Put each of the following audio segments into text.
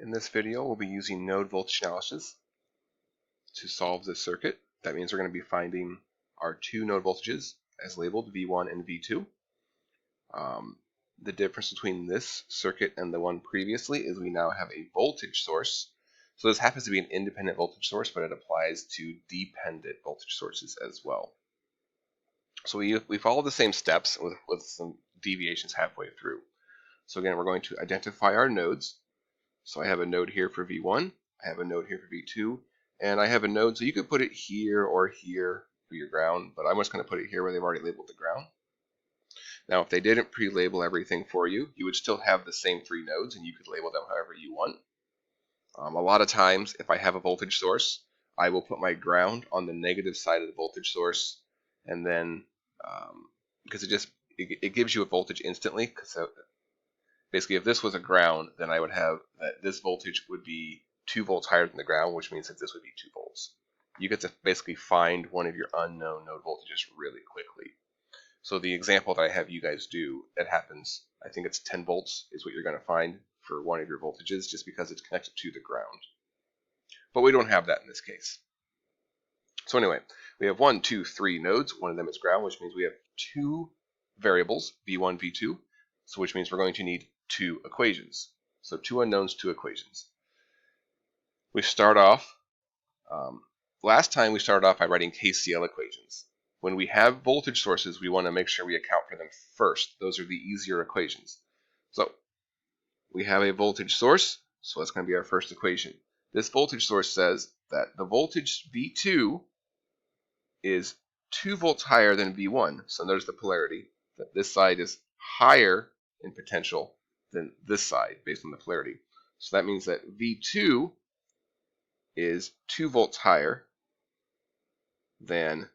In this video, we'll be using node voltage analysis to solve this circuit. That means we're going to be finding our two node voltages as labeled V1 and V2. The difference between this circuit and the one previously is we now have a voltage source. So this happens to be an independent voltage source, but it applies to dependent voltage sources as well. So we follow the same steps with some deviations halfway through. So again, we're going to identify our nodes. So I have a node here for V1, I have a node here for V2, and I have a node, so you could put it here or here for your ground, but I'm just going to put it here where they've already labeled the ground. Now, if they didn't pre-label everything for you, you would still have the same three nodes, and you could label them however you want. A lot of times, if I have a voltage source, I will put my ground on the negative side of the voltage source, and then, because it gives you a voltage instantly, so basically, if this was a ground, then I would have that this voltage would be 2 volts higher than the ground, which means that this would be 2 volts. You get to basically find one of your unknown node voltages really quickly. So the example that I have you guys do, that happens, I think it's 10 volts is what you're going to find for one of your voltages, just because it's connected to the ground. But we don't have that in this case. So anyway, we have 1, 2, 3 nodes. One of them is ground, which means we have 2 variables, V1, V2, so which means we're going to need 2 equations. So 2 unknowns, 2 equations. We start off, last time we started off by writing KCL equations. When we have voltage sources, we want to make sure we account for them first. Those are the easier equations. So we have a voltage source, so that's going to be our first equation. This voltage source says that the voltage V2 is 2 volts higher than V1. So notice the polarity, that this side is higher in potential than this side based on the polarity. So that means that V2 is 2 volts higher than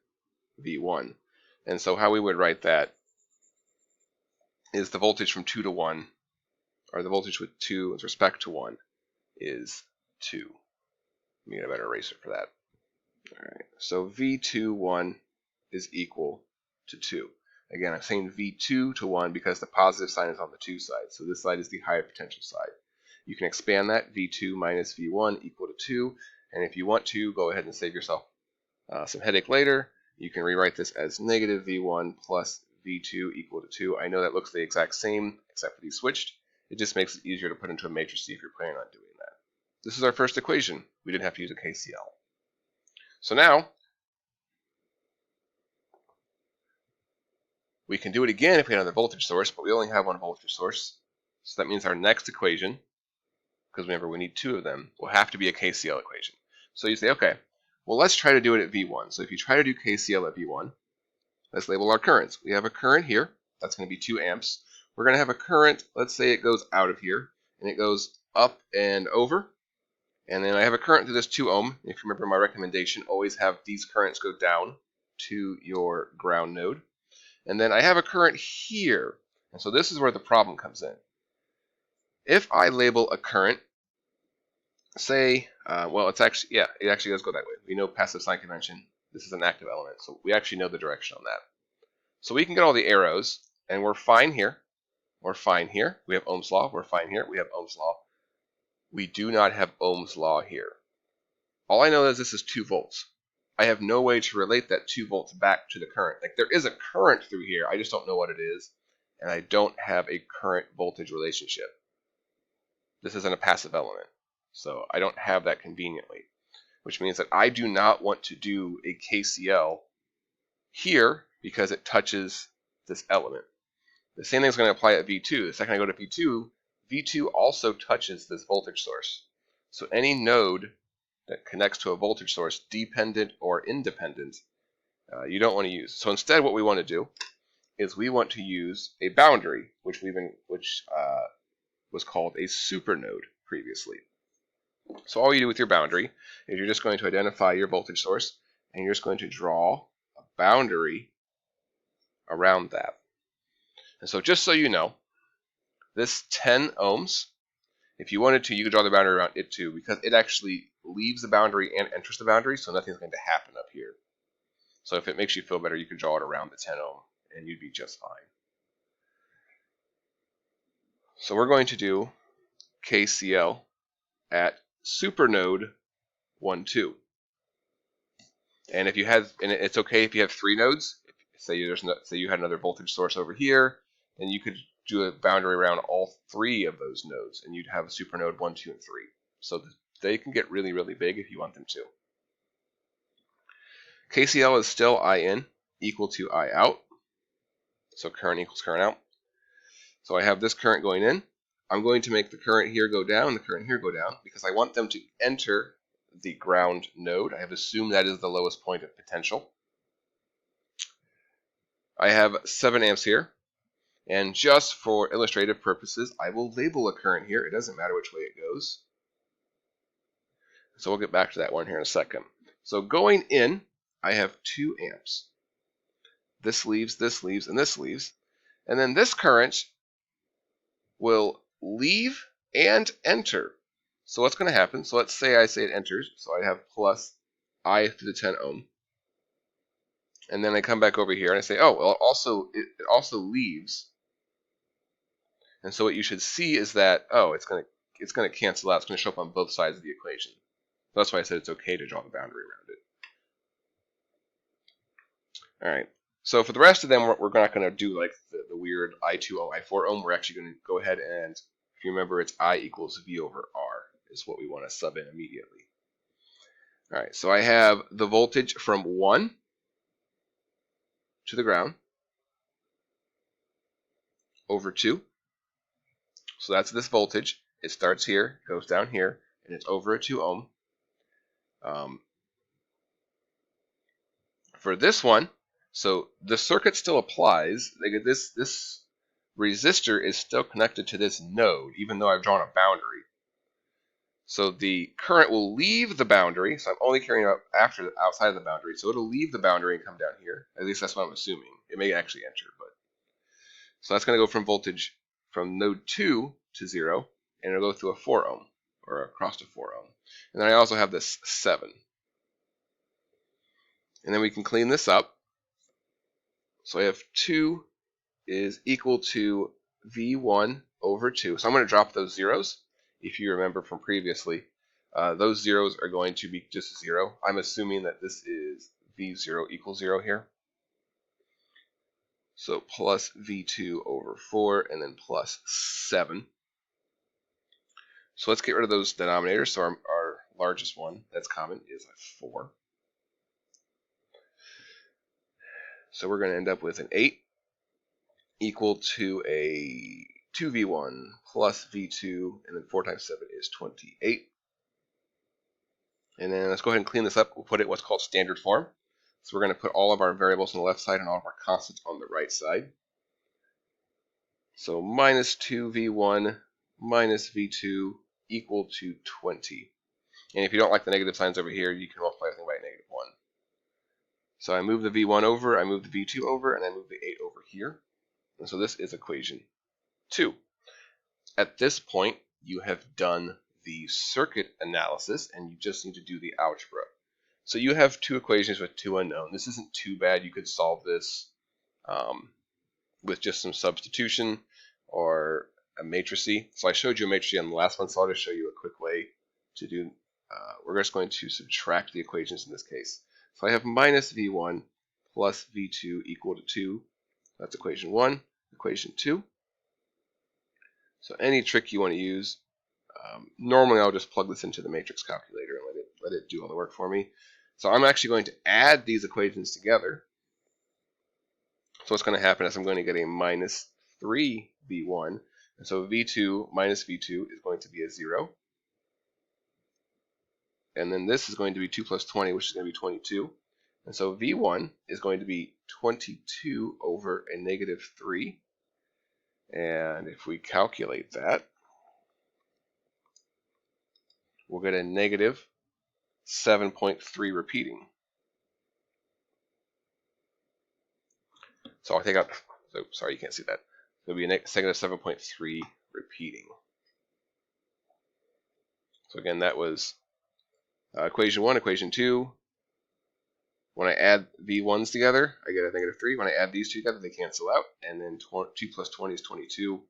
V1. And so how we would write that is the voltage from 2 to 1, or the voltage with 2 with respect to 1 is 2. Let me get a better eraser for that. Alright, so V21 is equal to 2. Again, I'm saying V2 to 1 because the positive sign is on the 2 side. So this side is the higher potential side. You can expand that, V2 minus V1 equal to 2. And if you want to, go ahead and save yourself some headache later. You can rewrite this as negative V1 plus V2 equal to 2. I know that looks the exact same, except for these switched. It just makes it easier to put into a matrix if you're planning on doing that. This is our first equation. We didn't have to use a KCL. So now, we can do it again if we had another voltage source, but we only have one voltage source. So that means our next equation, because remember we need 2 of them, will have to be a KCL equation. So you say, okay, well let's try to do it at V1. So if you try to do KCL at V1, let's label our currents. We have a current here, that's going to be 2 amps. We're going to have a current, let's say it goes out of here, and it goes up and over. And then I have a current through this 2 ohm. If you remember my recommendation, always have these currents go down to your ground node. And then I have a current here. And so this is where the problem comes in. If I label a current, say, well, it's actually, yeah, it actually does go that way. We know passive sign convention. This is an active element, so we actually know the direction on that. So we can get all the arrows, and we're fine here. We're fine here. We have Ohm's law. We're fine here. We have Ohm's law. We do not have Ohm's law here. All I know is this is 2 volts. I have no way to relate that 2 volts back to the current. Like, there is a current through here. I just don't know what it is, and I don't have a current voltage relationship. This isn't a passive element, so I don't have that conveniently, which means that I do not want to do a KCL here because it touches this element. The same thing is going to apply at V2. The second I go to V2, V2 also touches this voltage source. So any node that connects to a voltage source, dependent or independent, you don't want to use. So instead what we want to do is we want to use a boundary, which was called a supernode previously. So all you do with your boundary is you're just going to identify your voltage source, and you're just going to draw a boundary around that. And so just so you know, this 10 ohms, if you wanted to, you could draw the boundary around it too, because it actually leaves the boundary and enters the boundary, so nothing's going to happen up here. So if it makes you feel better, you could draw it around the 10 ohm, and you'd be just fine. So we're going to do KCL at supernode 1, 2. And if you had, and it's okay if you have 3 nodes. Say you had another voltage source over here, and you could do a boundary around all 3 of those nodes, and you'd have a supernode 1, 2, and 3. So they can get really, really big if you want them to. KCL is still I in equal to I out. So current equals current out. So I have this current going in. I'm going to make the current here go down, the current here go down, because I want them to enter the ground node. I have assumed that is the lowest point of potential. I have 7 amps here, and just for illustrative purposes, I will label a current here. It doesn't matter which way it goes. So we'll get back to that one here in a second. So going in, I have 2 amps. This leaves, and this leaves. And then this current will leave and enter. So what's going to happen? So let's say I say it enters. So I have plus I to the 10 ohm. And then I come back over here and I say, oh, well, it also leaves. And so what you should see is that, oh, it's going to cancel out. It's going to show up on both sides of the equation. So that's why I said it's okay to draw the boundary around it. All right. So for the rest of them, we're not going to do like the weird I2 ohm, I4 ohm. We're actually going to go ahead and, if you remember, it's I equals V over R is what we want to sub in immediately. All right. So I have the voltage from 1 to the ground over 2. So that's this voltage. It starts here, goes down here, and it's over a 2 ohm. For this one, so the circuit still applies. This resistor is still connected to this node, even though I've drawn a boundary. So the current will leave the boundary. So I'm only carrying it outside of the boundary. So it'll leave the boundary and come down here. At least that's what I'm assuming. It may actually enter, but so that's going to go from voltage from node 2 to 0, and it'll go through a 4 ohm or across to 4 ohm. And then I also have this 7. And then we can clean this up. So I have 2 is equal to V1 over 2. So I'm going to drop those zeros. If you remember from previously, those zeros are going to be just 0. I'm assuming that this is V0 equals 0 here. So plus V2 over 4 and then plus 7. So let's get rid of those denominators. So our largest one that's common is 4. So we're going to end up with an 8 equal to a 2V1 plus V2, and then 4 times 7 is 28. And then let's go ahead and clean this up. We'll put it what's called standard form. So we're going to put all of our variables on the left side and all of our constants on the right side. So minus 2V1 minus V2 equal to 20. And if you don't like the negative signs over here, you can multiply everything by negative 1. So I move the V1 over, I move the V2 over, and I move the 8 over here. And so this is equation 2. At this point, you have done the circuit analysis, and you just need to do the algebra. So you have 2 equations with 2 unknown. This isn't too bad. You could solve this with just some substitution or a matrice. So I showed you a matrice on the last one, so I'll just show you a quick way to do. We're just going to subtract the equations in this case. So I have minus V1 plus V2 equal to 2. That's equation 1. Equation 2. So any trick you want to use, normally I'll just plug this into the matrix calculator and let it do all the work for me. So I'm actually going to add these equations together. So what's going to happen is I'm going to get a minus 3V1. And so V2 minus V2 is going to be a 0. And then this is going to be 2 plus 20, which is going to be 22. And so V1 is going to be 22 over a negative 3. And if we calculate that, we'll get a negative 7.3 repeating. So I'll take out, so sorry, you can't see that. It'll be a negative 7.3 repeating. So again, that was equation 1, equation 2. When I add V1s together, I get a negative 3. When I add these two together, they cancel out. And then 2 plus 20 is 22.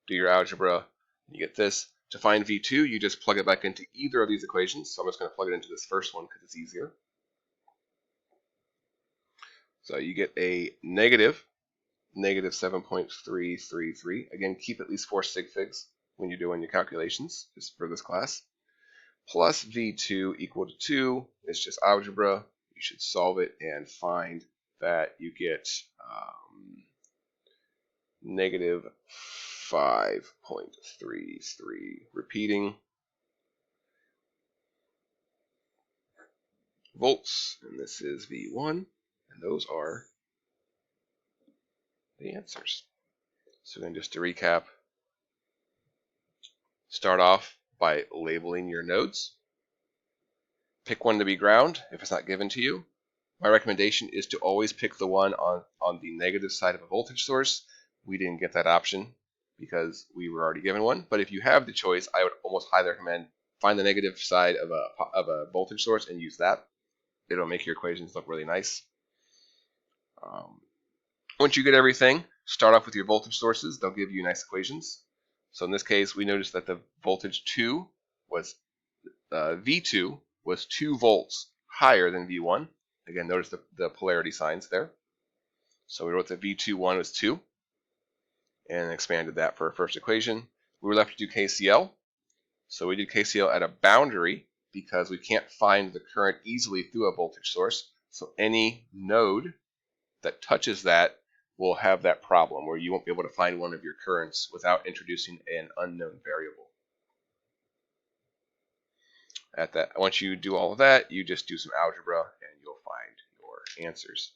Do your algebra, you get this. To find V2, you just plug it back into either of these equations. So I'm just going to plug it into this first one because it's easier. So you get a negative 7.333. Again, keep at least 4 sig figs when you're doing your calculations, just for this class. Plus V2 equal to 2. It's just algebra. You should solve it and find that you get negative 5.33 repeating volts, and this is V1, and those are the answers. So then just to recap, start off by labeling your nodes. Pick one to be ground if it's not given to you. My recommendation is to always pick the one on the negative side of a voltage source. We didn't get that option because we were already given one, but if you have the choice, I would almost highly recommend find the negative side of a voltage source and use that. It'll make your equations look really nice. Once you get everything, start off with your voltage sources. They'll give you nice equations. So in this case, we noticed that the voltage 2 was V2 was 2 volts higher than V1. Again, notice the polarity signs there. So we wrote that V21 was 2 and expanded that for our first equation. We were left to do KCL. So we did KCL at a boundary because we can't find the current easily through a voltage source. So any node that touches that will have that problem where you won't be able to find one of your currents without introducing an unknown variable. Once you do all of that, you just do some algebra and you'll find your answers.